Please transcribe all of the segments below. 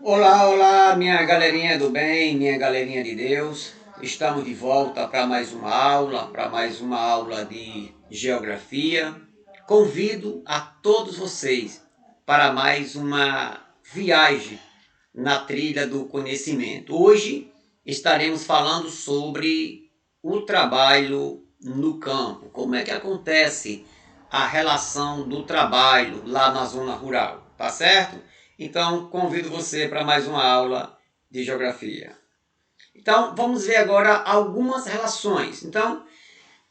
Olá, olá, minha galerinha do bem, minha galerinha de Deus. Estamos de volta para mais uma aula de geografia. Convido a todos vocês para mais uma viagem na trilha do conhecimento. Hoje estaremos falando sobre o trabalho no campo. Como é que acontece a relação do trabalho lá na zona rural, tá certo? Então, convido você para mais uma aula de geografia. Então, vamos ver agora algumas relações. Então,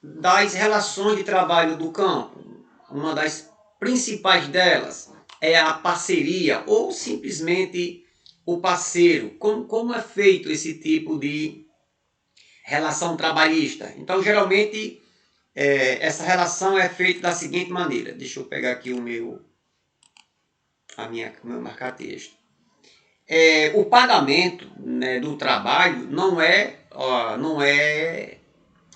das relações de trabalho do campo, uma das principais delas é a parceria ou simplesmente o parceiro. Como é feito esse tipo de relação trabalhista? Então, geralmente, essa relação é feita da seguinte maneira. Deixa eu pegar aqui o meu marca-texto. O pagamento, né, do trabalho não é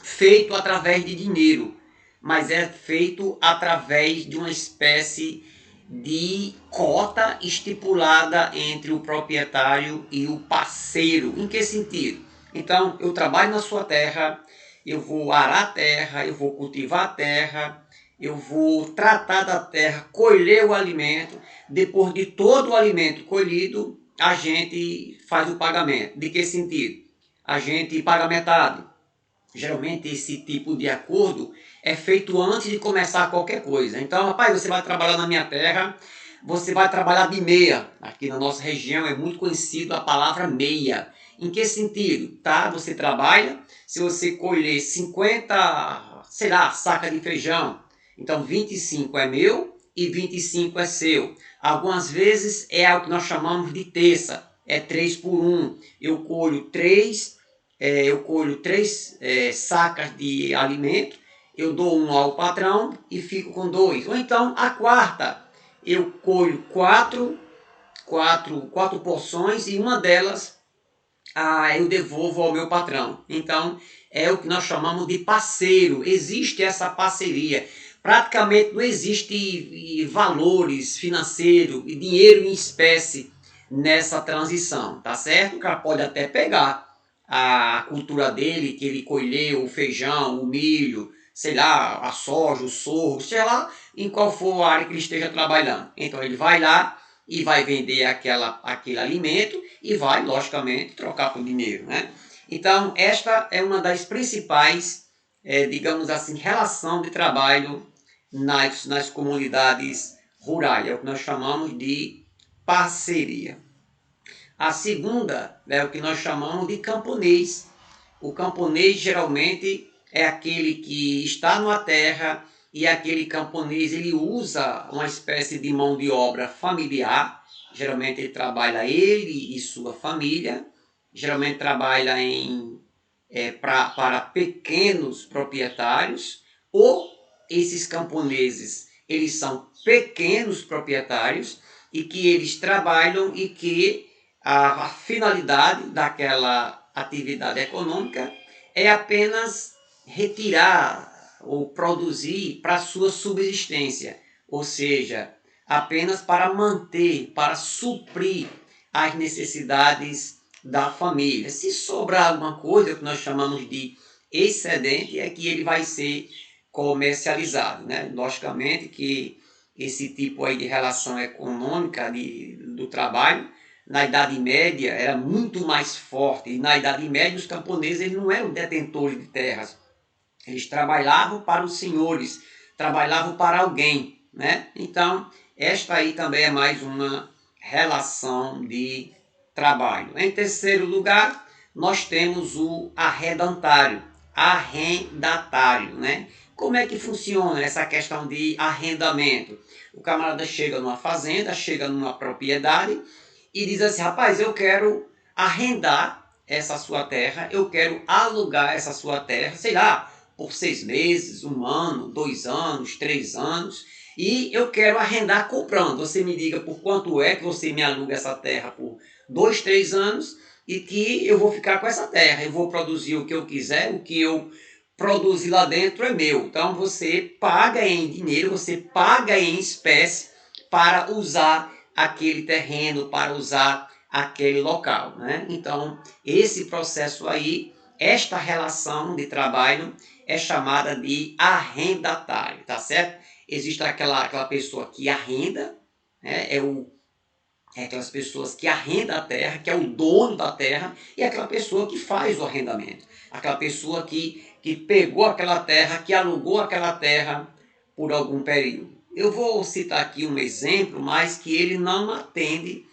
feito através de dinheiro, mas é feito através de uma espécie de cota estipulada entre o proprietário e o parceiro. Em que sentido? Então, eu trabalho na sua terra, eu vou arar a terra, eu vou cultivar a terra, eu vou tratar da terra, colher o alimento. Depois de todo o alimento colhido, a gente faz o pagamento. De que sentido? A gente paga metade. Geralmente esse tipo de acordo é feito antes de começar qualquer coisa. Então, rapaz, você vai trabalhar na minha terra, você vai trabalhar de meia. Aqui na nossa região é muito conhecido a palavra meia. Em que sentido? Tá? Você trabalha, se você colher 50, sei lá, saca de feijão, então 25 é meu e 25 é seu. Algumas vezes é o que nós chamamos de terça, é 3 por 1. Eu colho três sacas de alimento, eu dou um ao patrão e fico com dois. Ou então a quarta, eu colho quatro porções e uma delas eu devolvo ao meu patrão. Então é o que nós chamamos de parceiro. Existe essa parceria. Praticamente não existe valores financeiros e dinheiro em espécie nessa transição, tá certo? O cara pode até pegar a cultura dele, que ele colheu o feijão, o milho, sei lá, a soja, o sorgo, sei lá, em qual for a área que ele esteja trabalhando. Então ele vai lá e vai vender aquele alimento e vai, logicamente, trocar por dinheiro, né? Então, esta é uma das principais, digamos assim, relação de trabalho nas comunidades rurais. É o que nós chamamos de parceria. A segunda é o que nós chamamos de camponês. O camponês geralmente é aquele que está numa terra e aquele camponês ele usa uma espécie de mão de obra familiar. Geralmente ele trabalha ele e sua família. Geralmente trabalha para pequenos proprietários, ou esses camponeses eles são pequenos proprietários e que eles trabalham e que a finalidade daquela atividade econômica é apenas retirar ou produzir para sua subsistência, ou seja, apenas para manter, para suprir as necessidades da família. Se sobrar alguma coisa que nós chamamos de excedente, é que ele vai ser comercializado, né? Logicamente que esse tipo aí de relação econômica do trabalho na Idade Média era muito mais forte. E na Idade Média os camponeses eles não eram detentores de terras. Eles trabalhavam para os senhores, trabalhavam para alguém, né? Então, esta aí também é mais uma relação de trabalho. Em terceiro lugar, nós temos o arrendatário, né? Como é que funciona essa questão de arrendamento? O camarada chega numa fazenda, chega numa propriedade e diz assim, rapaz, eu quero arrendar essa sua terra, eu quero alugar essa sua terra, sei lá, por 6 meses, 1 ano, 2 anos, 3 anos, e eu quero arrendar comprando. Você me diga por quanto é que você me aluga essa terra por 2, 3 anos e que eu vou ficar com essa terra, eu vou produzir o que eu quiser, o que eu produzir lá dentro é meu. Então você paga em dinheiro, você paga em espécie para usar aquele terreno, para usar aquele local, né? Então, esse processo aí, esta relação de trabalho é chamada de arrendatário, tá certo? Existe aquela pessoa que arrenda, né? Aquelas pessoas que arrendam a terra, que é o dono da terra, e aquela pessoa que faz o arrendamento. Aquela pessoa que pegou aquela terra, que alugou aquela terra por algum período. Eu vou citar aqui um exemplo, mas que ele não atende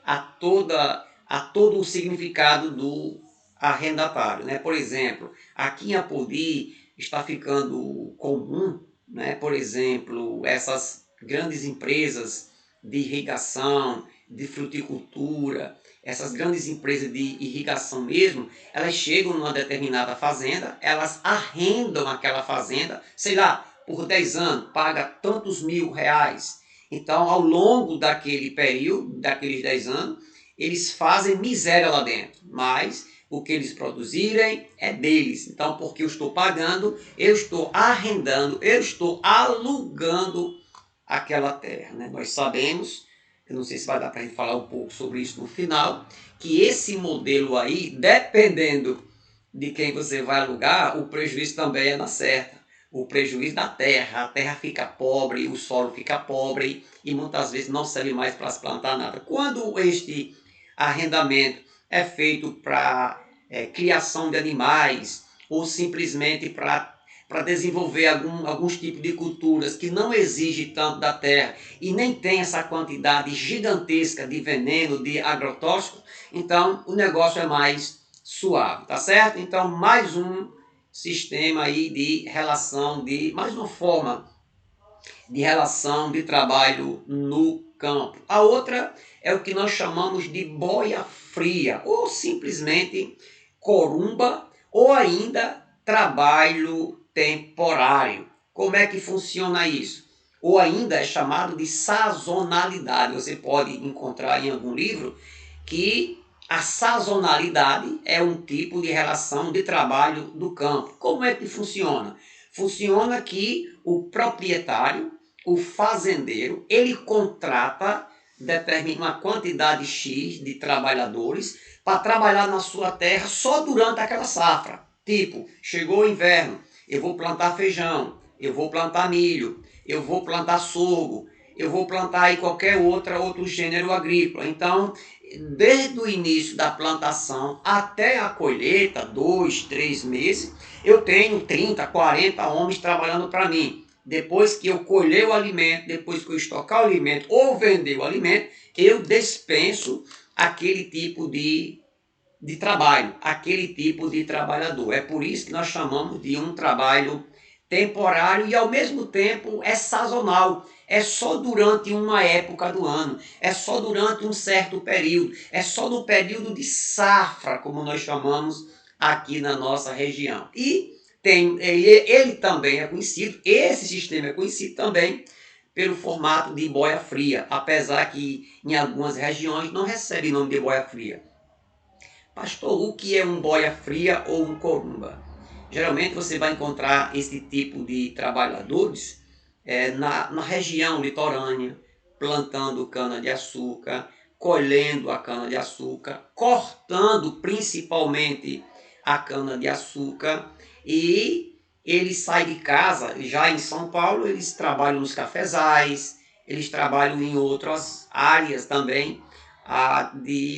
a todo o significado do arrendatário, né? Por exemplo, aqui em Apodi está ficando comum, né? Por exemplo, essas grandes empresas de irrigação, de fruticultura, essas grandes empresas de irrigação mesmo, elas chegam numa determinada fazenda, elas arrendam aquela fazenda, sei lá, por 10 anos, paga tantos mil reais. Então, ao longo daquele período, daqueles 10 anos, eles fazem miséria lá dentro, mas o que eles produzirem é deles. Então, porque eu estou pagando, eu estou arrendando, eu estou alugando aquela terra, né? Nós sabemos, eu não sei se vai dar para a gente falar um pouco sobre isso no final, que esse modelo aí, dependendo de quem você vai alugar, o prejuízo também é na certa. O prejuízo da terra, a terra fica pobre, o solo fica pobre e muitas vezes não serve mais para se plantar nada. Quando este arrendamento é feito para criação de animais ou simplesmente para desenvolver alguns tipos de culturas que não exigem tanto da terra e nem tem essa quantidade gigantesca de veneno, de agrotóxicos, então o negócio é mais suave, tá certo? Então, mais um sistema aí de relação, mais uma forma de relação de trabalho no campo. A outra é o que nós chamamos de boia fria, ou simplesmente corumba, ou ainda trabalho temporário. Como é que funciona isso? Ou ainda é chamado de sazonalidade. Você pode encontrar em algum livro que a sazonalidade é um tipo de relação de trabalho do campo. Como é que funciona? Funciona que o proprietário, o fazendeiro, ele contrata uma quantidade X de trabalhadores para trabalhar na sua terra só durante aquela safra. Tipo, chegou o inverno, eu vou plantar feijão, eu vou plantar milho, eu vou plantar sorgo, eu vou plantar aí qualquer outro gênero agrícola. Então, desde o início da plantação até a colheita, 2, 3 meses, eu tenho 30, 40 homens trabalhando para mim. Depois que eu colher o alimento, depois que eu estocar o alimento ou vender o alimento, eu dispenso aquele tipo de trabalho, aquele tipo de trabalhador. É por isso que nós chamamos de um trabalho temporário e ao mesmo tempo é sazonal. É só durante uma época do ano, é só durante um certo período, é só no período de safra, como nós chamamos aqui na nossa região. E ele também é conhecido, esse sistema é conhecido também pelo formato de boia fria, apesar que em algumas regiões não recebe nome de boia fria. Pastor, o que é um boia fria ou um corumba? Geralmente você vai encontrar esse tipo de trabalhadores na região litorânea, plantando cana-de-açúcar, colhendo a cana-de-açúcar, cortando principalmente a cana-de-açúcar e eles saem de casa, já em São Paulo, eles trabalham nos cafezais, eles trabalham em outras áreas também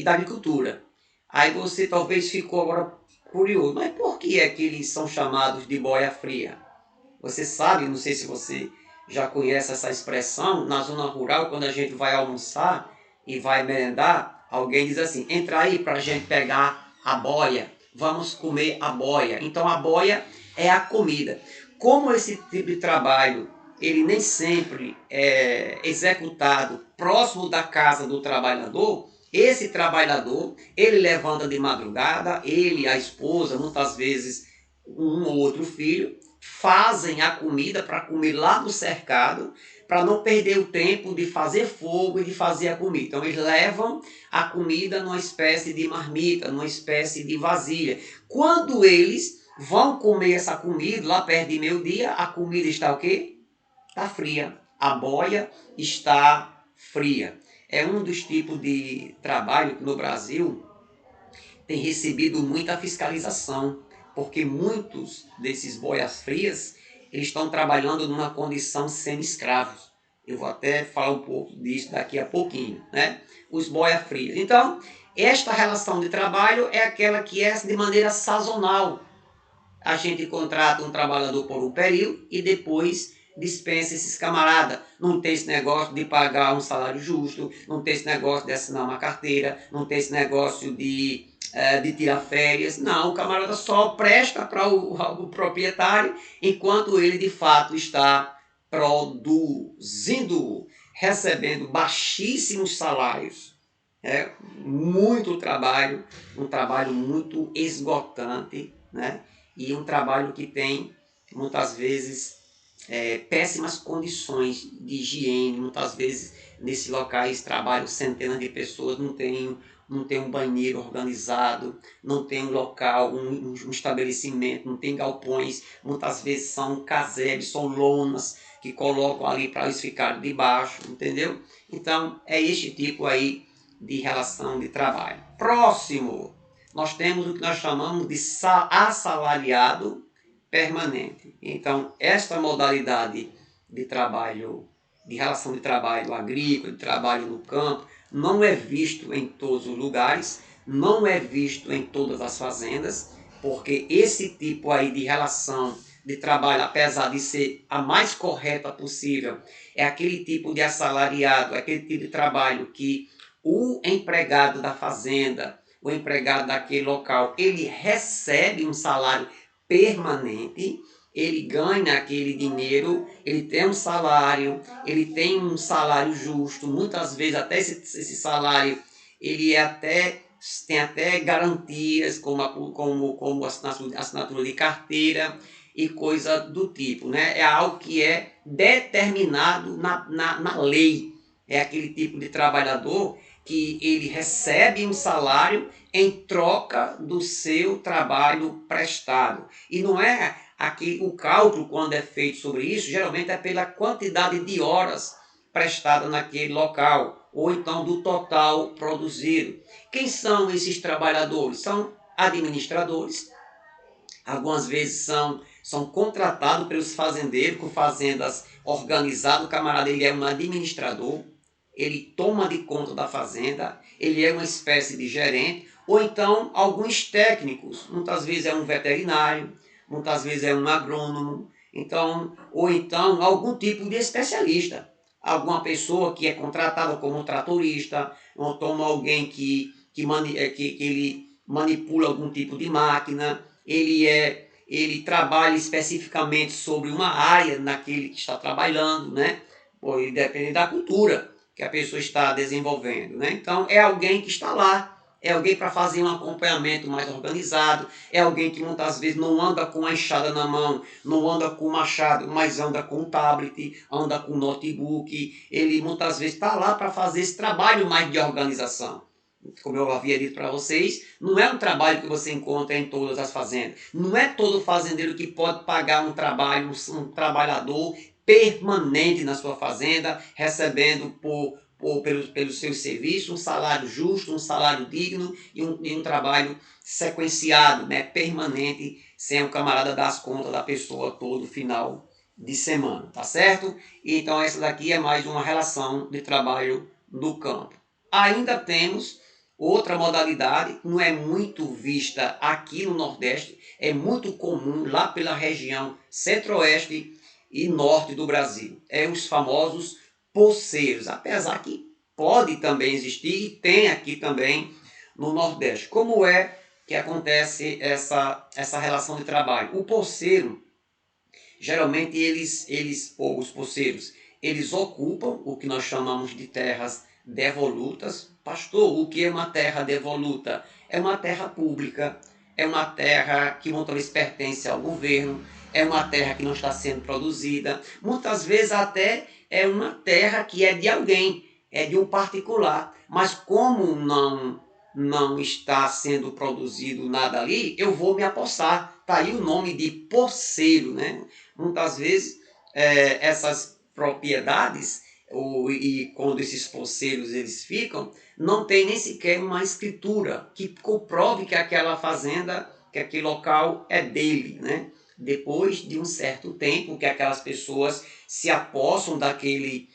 da agricultura. Aí você talvez ficou agora curioso, mas por que é que eles são chamados de boia fria? Você sabe, não sei se você já conhece essa expressão, na zona rural, quando a gente vai almoçar e vai merendar, alguém diz assim, entra aí para a gente pegar a boia, vamos comer a boia. Então a boia é a comida. Como esse tipo de trabalho, ele nem sempre é executado próximo da casa do trabalhador, esse trabalhador, ele levanta de madrugada, ele, a esposa, muitas vezes um ou outro filho, fazem a comida para comer lá no cercado, para não perder o tempo de fazer fogo e de fazer a comida. Então eles levam a comida numa espécie de marmita, numa espécie de vasilha. Quando eles vão comer essa comida, lá perto de meio-dia, a comida está o quê? Está fria. A boia está fria. é um dos tipos de trabalho que no Brasil tem recebido muita fiscalização, porque muitos desses boias frias eles estão trabalhando numa condição semi-escravos. Eu vou até falar um pouco disso daqui a pouquinho, né? Os boias frias. Então, esta relação de trabalho é aquela que é de maneira sazonal. A gente contrata um trabalhador por um período e depois dispensa esses camaradas. Não tem esse negócio de pagar um salário justo, não tem esse negócio de assinar uma carteira, não tem esse negócio de tirar férias. Não, o camarada só presta para o proprietário enquanto ele de fato está produzindo, recebendo baixíssimos salários. Muito trabalho, um trabalho muito esgotante, né? E um trabalho que tem muitas vezes péssimas condições de higiene, muitas vezes nesses locais trabalham centenas de pessoas, não tem um banheiro organizado, não tem um local, um estabelecimento, não tem galpões, muitas vezes são casebres, são lonas que colocam ali para eles ficarem debaixo, entendeu? Então é este tipo aí de relação de trabalho. Próximo, nós temos o que nós chamamos de assalariado permanente. Então, esta modalidade de trabalho, de relação de trabalho agrícola, de trabalho no campo, não é visto em todos os lugares, não é visto em todas as fazendas, porque esse tipo aí de relação de trabalho, apesar de ser a mais correta possível, é aquele tipo de assalariado, é aquele tipo de trabalho que o empregado da fazenda, o empregado daquele local, ele recebe um salário permanente, ele ganha aquele dinheiro, ele tem um salário, ele tem um salário justo, muitas vezes até esse salário ele tem até garantias como assinatura de carteira e coisa do tipo, né? É algo que é determinado na lei. É aquele tipo de trabalhador que ele recebe um salário em troca do seu trabalho prestado. E não é aqui o cálculo, quando é feito sobre isso, geralmente é pela quantidade de horas prestadas naquele local, ou então do total produzido. Quem são esses trabalhadores? São administradores, algumas vezes são contratados pelos fazendeiros, com fazendas organizadas, o camarada ele é um administrador, ele toma de conta da fazenda, ele é uma espécie de gerente, ou então alguns técnicos, muitas vezes é um veterinário, muitas vezes é um agrônomo, ou então algum tipo de especialista, alguma pessoa que é contratada como tratorista, ou então alguém que ele manipula algum tipo de máquina, ele trabalha especificamente sobre uma área naquele que está trabalhando, né? Depende da cultura que a pessoa está desenvolvendo, né? Então, é alguém que está lá, é alguém para fazer um acompanhamento mais organizado, é alguém que muitas vezes não anda com a enxada na mão, não anda com o machado, mas anda com o tablet, anda com o notebook, ele muitas vezes está lá para fazer esse trabalho mais de organização. Como eu havia dito para vocês, não é um trabalho que você encontra em todas as fazendas. Não é todo fazendeiro que pode pagar um trabalhador permanente na sua fazenda, recebendo pelos seus serviços um salário justo, um salário digno e um trabalho sequenciado, né, permanente, sem o camarada dar as contas da pessoa todo final de semana, tá certo? Então essa daqui é mais uma relação de trabalho no campo. Ainda temos outra modalidade, não é muito vista aqui no Nordeste, é muito comum lá pela região centro-oeste e norte do Brasil. É os famosos poceiros, apesar que pode também existir e tem aqui também no Nordeste. Como é que acontece essa relação de trabalho? O poceiro, geralmente os poceiros, eles ocupam o que nós chamamos de terras devolutas. Pastor, o que é uma terra devoluta? É uma terra pública, é uma terra que muitas vezes pertence ao governo, é uma terra que não está sendo produzida, muitas vezes até é uma terra que é de alguém, é de um particular, mas como não está sendo produzido nada ali, eu vou me apossar. Está aí o nome de poceiro, né? Muitas vezes essas propriedades e quando esses poceiros eles ficam, não tem nem sequer uma escritura que comprove que aquela fazenda, que aquele local é dele, né? Depois de um certo tempo que aquelas pessoas se apossam daquele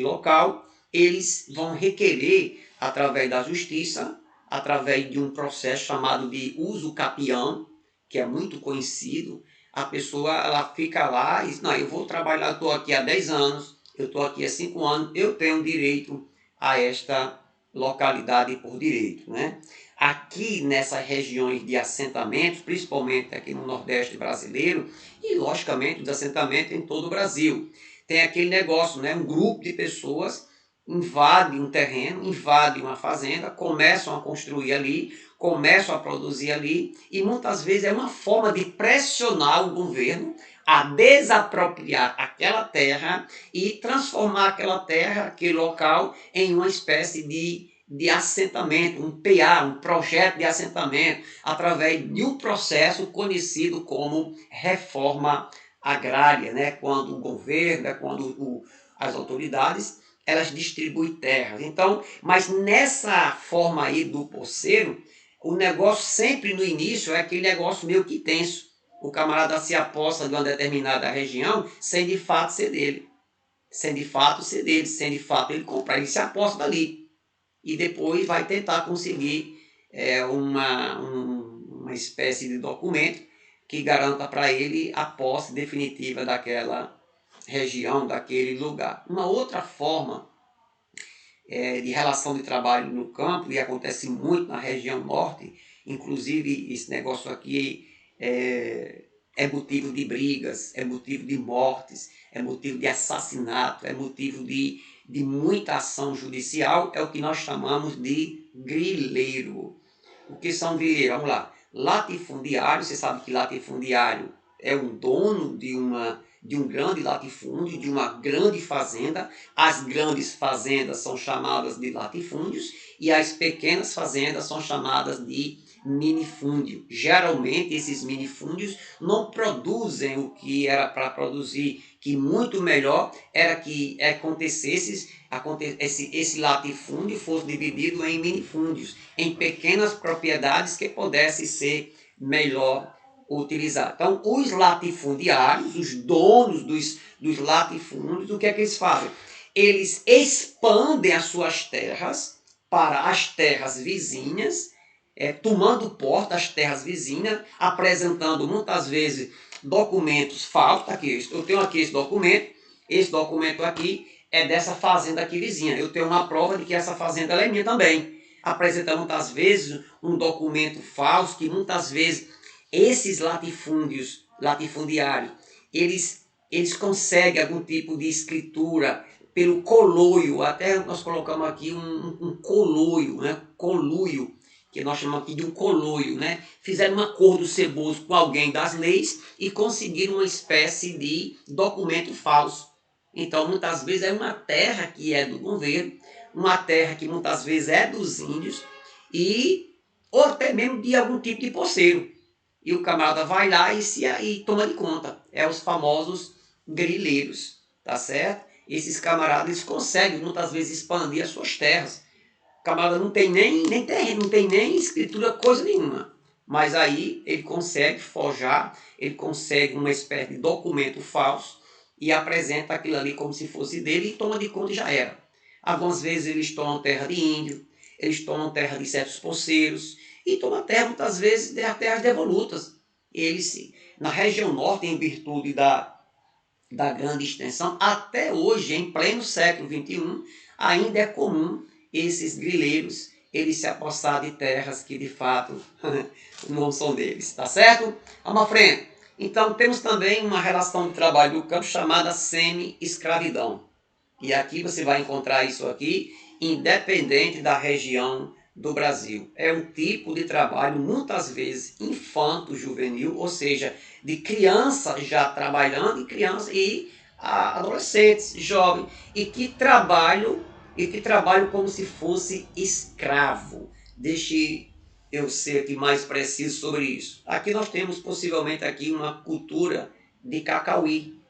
local, eles vão requerer, através da justiça, através de um processo chamado de uso capião, que é muito conhecido, a pessoa ela fica lá e diz, não, eu vou trabalhar, estou aqui há 10 anos, eu estou aqui há 5 anos, eu tenho direito a esta localidade por direito, né? Aqui nessas regiões de assentamentos, principalmente aqui no Nordeste brasileiro, e logicamente os assentamentos em todo o Brasil, tem aquele negócio, né? Um grupo de pessoas invade um terreno, invade uma fazenda, começam a construir ali, começam a produzir ali, e muitas vezes é uma forma de pressionar o governo a desapropriar aquela terra e transformar aquela terra, aquele local, em uma espécie de assentamento, um PA, um projeto de assentamento, através de um processo conhecido como reforma agrária, né? Quando o governo, quando as autoridades elas distribuem terras. Então, mas nessa forma aí do poceiro, o negócio sempre no início é aquele negócio meio que tenso. O camarada se aposta de uma determinada região sem de fato ser dele. Sem de fato ser dele, sem de fato ele comprar. Ele se aposta dali. E depois vai tentar conseguir uma espécie de documento que garanta para ele a posse definitiva daquela região, daquele lugar. Uma outra forma de relação de trabalho no campo, e acontece muito na região norte, inclusive esse negócio aqui é motivo de brigas, é motivo de mortes, é motivo de assassinato, é motivo de muita ação judicial, é o que nós chamamos de grileiro. O que são grileiros? Vamos lá. Latifundiário, você sabe que latifundiário é um dono de um grande latifúndio, de uma grande fazenda. As grandes fazendas são chamadas de latifúndios e as pequenas fazendas são chamadas de minifúndio. Geralmente esses minifúndios não produzem o que era para produzir, que muito melhor era que esse latifúndio fosse dividido em minifúndios, em pequenas propriedades que pudessem ser melhor utilizadas. Então, os latifundiários, os donos dos latifúndios, o que é que eles fazem? Eles expandem as suas terras para as terras vizinhas, tomando posse das terras vizinhas, apresentando muitas vezes documentos falsos. Aqui, eu tenho aqui esse documento aqui é dessa fazenda aqui vizinha. Eu tenho uma prova de que essa fazenda é minha também. Apresentando muitas vezes um documento falso, que muitas vezes esses latifundiários, eles conseguem algum tipo de escritura pelo coloio, até nós colocamos aqui um coloio, né? Coluio, que nós chamamos aqui de um coloio, né? Fizeram um acordo ceboso com alguém das leis e conseguiram uma espécie de documento falso. Então, muitas vezes é uma terra que é do governo, uma terra que muitas vezes é dos índios, ou até mesmo de algum tipo de poceiro. E o camarada vai lá e toma de conta. É os famosos grileiros, tá certo? Esses camaradas conseguem muitas vezes expandir as suas terras. O camarada não tem nem terreno, não tem nem escritura, coisa nenhuma. Mas aí ele consegue forjar, ele consegue uma espécie de documento falso e apresenta aquilo ali como se fosse dele e toma de conta e já era. Algumas vezes eles tomam terra de índio, eles tomam terra de certos poceiros e tomam terra muitas vezes de terras devolutas. Eles, na região norte, em virtude da grande extensão, até hoje, em pleno século XXI, ainda é comum esses grileiros eles se apossar de terras que de fato não são deles, tá certo? Vamos à frente. Então temos também uma relação de trabalho do campo chamada semi-escravidão. E aqui você vai encontrar isso aqui, independente da região do Brasil. É um tipo de trabalho muitas vezes infanto-juvenil, ou seja, de criança já trabalhando e adolescentes, jovens, e que trabalham como se fosse escravo. Deixe eu ser aqui mais preciso sobre isso. Aqui nós temos possivelmente aqui uma cultura de cacauí,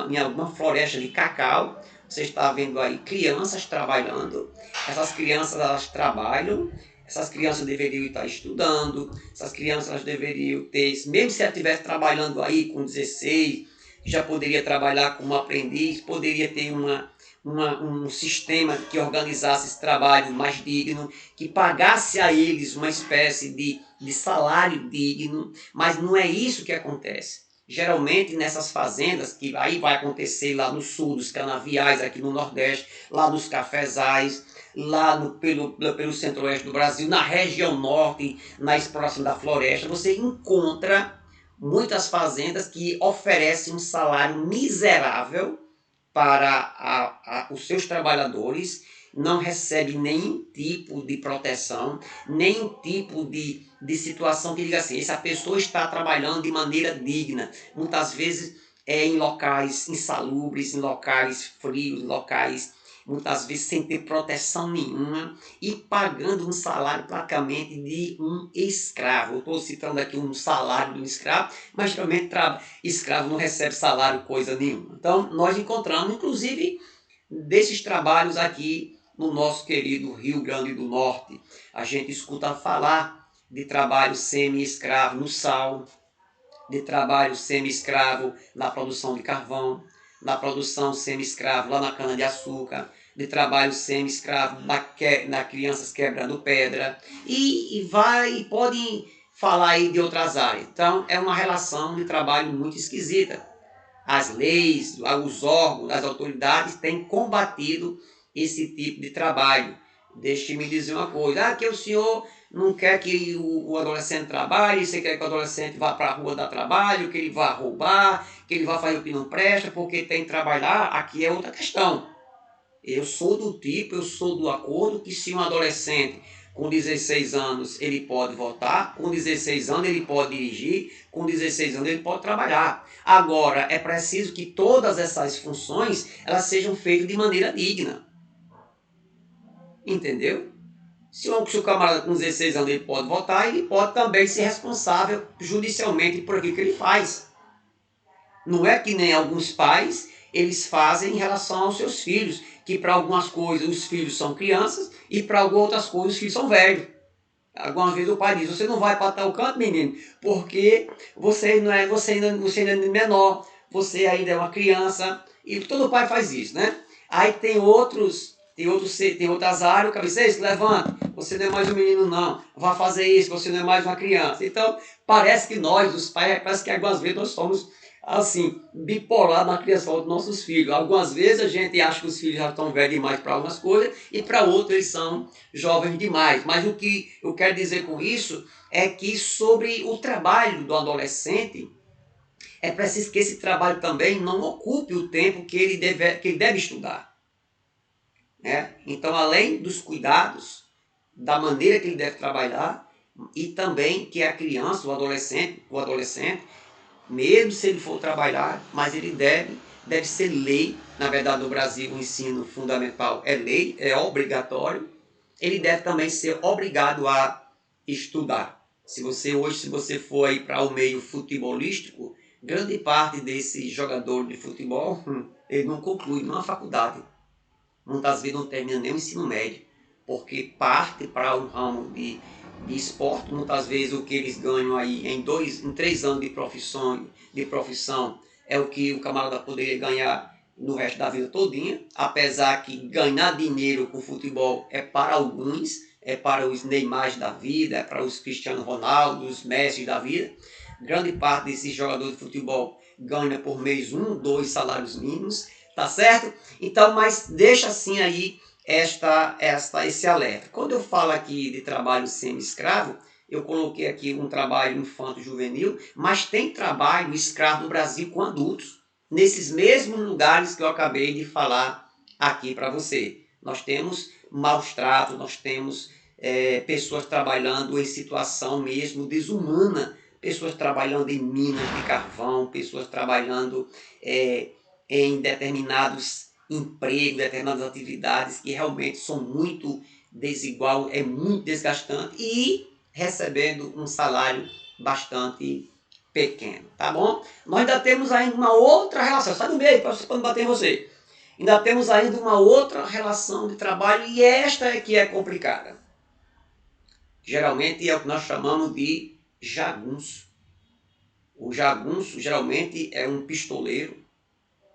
em alguma floresta de cacau. Você está vendo aí crianças trabalhando, essas crianças elas trabalham, essas crianças deveriam estar estudando, essas crianças elas deveriam ter, mesmo se ela estivesse trabalhando aí com 16, já poderia trabalhar como aprendiz, poderia ter um sistema que organizasse esse trabalho mais digno, que pagasse a eles uma espécie de salário digno, mas não é isso que acontece. Geralmente nessas fazendas, que aí vai acontecer lá no sul dos canaviais, aqui no Nordeste, lá nos cafezais, lá pelo centro-oeste do Brasil, na região norte, mais próximo da floresta, você encontra muitas fazendas que oferecem um salário miserável para os seus trabalhadores, não recebe nenhum tipo de proteção, nenhum tipo de situação que diga assim, essa pessoa está trabalhando de maneira digna. Muitas vezes é em locais insalubres, em locais frios, em locais muitas vezes sem ter proteção nenhuma e pagando um salário praticamente de um escravo. Eu estou citando aqui um salário de um escravo, mas geralmente escravo não recebe salário coisa nenhuma. Então nós encontramos inclusive desses trabalhos aqui no nosso querido Rio Grande do Norte. A gente escuta falar de trabalho semi-escravo no sal, de trabalho semi-escravo na produção de carvão, na produção semi-escravo lá na cana-de-açúcar, de trabalho semi-escravo na crianças quebrando pedra, e podem falar aí de outras áreas. Então, é uma relação de trabalho muito esquisita. As leis, os órgãos, as autoridades têm combatido esse tipo de trabalho. Deixe-me dizer uma coisa, que o senhor não quer que o adolescente trabalhe, você quer que o adolescente vá para a rua dar trabalho, que ele vá roubar, que ele vá fazer o que não presta, porque tem que trabalhar, aqui é outra questão. Eu sou do acordo que se um adolescente com 16 anos ele pode votar, com 16 anos ele pode dirigir, com 16 anos ele pode trabalhar. Agora, é preciso que todas essas funções elas sejam feitas de maneira digna. Entendeu? Se o camarada com 16 anos ele pode votar, ele pode também ser responsável judicialmente por aquilo que ele faz. Não é que nem alguns pais eles fazem em relação aos seus filhos, que para algumas coisas os filhos são crianças e para outras coisas os filhos são velhos. Algumas vezes o pai diz, você não vai para tal canto, menino, porque você ainda é menor, você ainda é uma criança, e todo pai faz isso, né? Aí tem outras áreas, o cabeceiro, levanta, você não é mais um menino não, vá fazer isso, você não é mais uma criança. Então, parece que nós, os pais, parece que algumas vezes nós somos assim, bipolar na criação dos nossos filhos. Algumas vezes a gente acha que os filhos já estão velhos demais para algumas coisas e para outras eles são jovens demais. Mas o que eu quero dizer com isso é que sobre o trabalho do adolescente, é preciso que esse trabalho também não ocupe o tempo que ele deve estudar. Né? Então, além dos cuidados, da maneira que ele deve trabalhar, e também que a criança, o adolescente, mesmo se ele for trabalhar, mas ele deve ser lei. Na verdade, no Brasil, o ensino fundamental é lei, é obrigatório. Ele deve também ser obrigado a estudar. Se você for aí para o meio futebolístico, grande parte desse jogador de futebol, ele não conclui nenhuma faculdade. Muitas vezes não termina nem o ensino médio, porque parte para um ramo de esporte, muitas vezes o que eles ganham aí em 3 anos de profissão é o que o camarada poderia ganhar no resto da vida todinha, apesar que ganhar dinheiro com futebol é para alguns, é para os Neymar da vida, é para os Cristiano Ronaldo, os Messi da vida. Grande parte desses jogadores de futebol ganha por mês 2 salários mínimos, tá certo? Então, mas deixa assim aí esse alerta. Quando eu falo aqui de trabalho semi-escravo, eu coloquei aqui um trabalho infanto-juvenil, mas tem trabalho escravo no Brasil com adultos, nesses mesmos lugares que eu acabei de falar aqui para você. Nós temos maus tratos, nós temos pessoas trabalhando em situação mesmo desumana, pessoas trabalhando em minas de carvão, pessoas trabalhando em determinados empregos, determinadas atividades que realmente são muito desigual, é muito desgastante e recebendo um salário bastante pequeno, tá bom? Nós ainda temos ainda uma outra relação, sai do meio para não bater em você. Ainda temos ainda uma outra relação de trabalho e esta é que é complicada. Geralmente é o que nós chamamos de jagunço. O jagunço geralmente é um pistoleiro.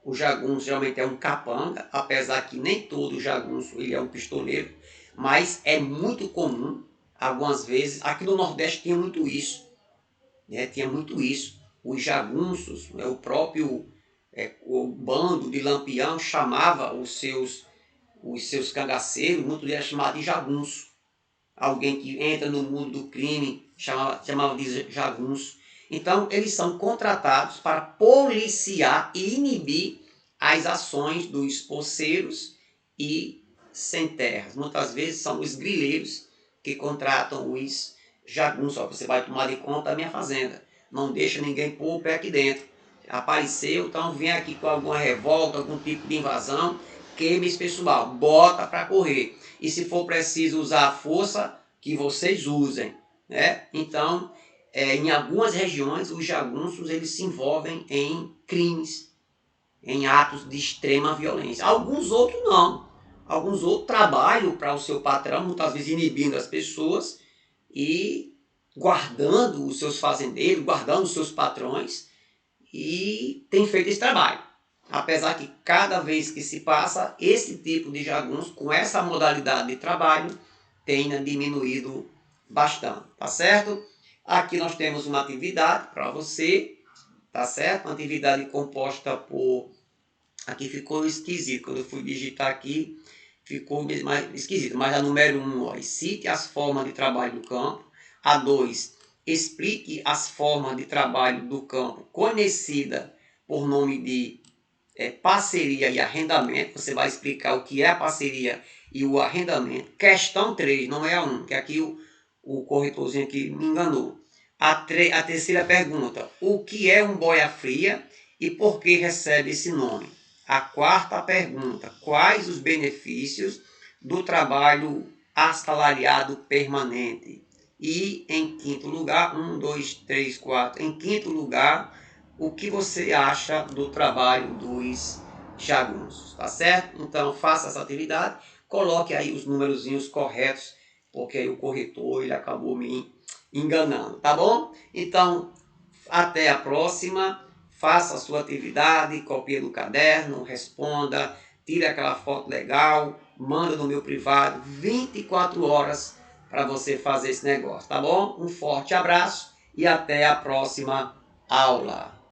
O jagunço geralmente é um capanga, apesar que nem todo jagunço ele é um pistoleiro, mas é muito comum, algumas vezes, aqui no Nordeste tinha muito isso, né? Tinha muito isso. Os jagunços, né? O bando de Lampião chamava os seus cangaceiros, muitos deles chamavam de jagunço. Alguém que entra no mundo do crime chamava de jagunço. Então, eles são contratados para policiar e inibir as ações dos poceiros e sem terras. Muitas vezes são os grileiros que contratam os jagunços. Ó, você vai tomar de conta da minha fazenda. Não deixa ninguém pôr o pé aqui dentro. Apareceu, então vem aqui com alguma revolta, algum tipo de invasão, queime esse pessoal, bota para correr. E se for preciso usar a força, que vocês usem, né? Então, em algumas regiões, os jagunços eles se envolvem em crimes, em atos de extrema violência. Alguns outros não. Alguns outros trabalham para o seu patrão, muitas vezes inibindo as pessoas e guardando os seus fazendeiros, guardando os seus patrões e tem feito esse trabalho. Apesar que cada vez que se passa, esse tipo de jagunço, com essa modalidade de trabalho, tenha diminuído bastante, tá certo? Aqui nós temos uma atividade para você, tá certo? Uma atividade composta por... Aqui ficou esquisito, quando eu fui digitar aqui, ficou mais esquisito. Mas a número 1, ó, cite as formas de trabalho do campo. A 2, explique as formas de trabalho do campo conhecida por nome de parceria e arrendamento. Você vai explicar o que é a parceria e o arrendamento. Questão 3, não é a 1, que aqui o corretorzinho aqui me enganou. A terceira pergunta, o que é um boia fria e por que recebe esse nome? A quarta pergunta, quais os benefícios do trabalho assalariado permanente? E em quinto lugar, 1, 2, 3, 4, em quinto lugar, o que você acha do trabalho dos jagunços, tá certo? Então faça essa atividade, coloque aí os númerozinhos corretos, porque aí o corretor ele acabou me enganando, tá bom? Então, até a próxima, faça a sua atividade, copie do caderno, responda, tire aquela foto legal, manda no meu privado, 24 horas para você fazer esse negócio, tá bom? Um forte abraço e até a próxima aula.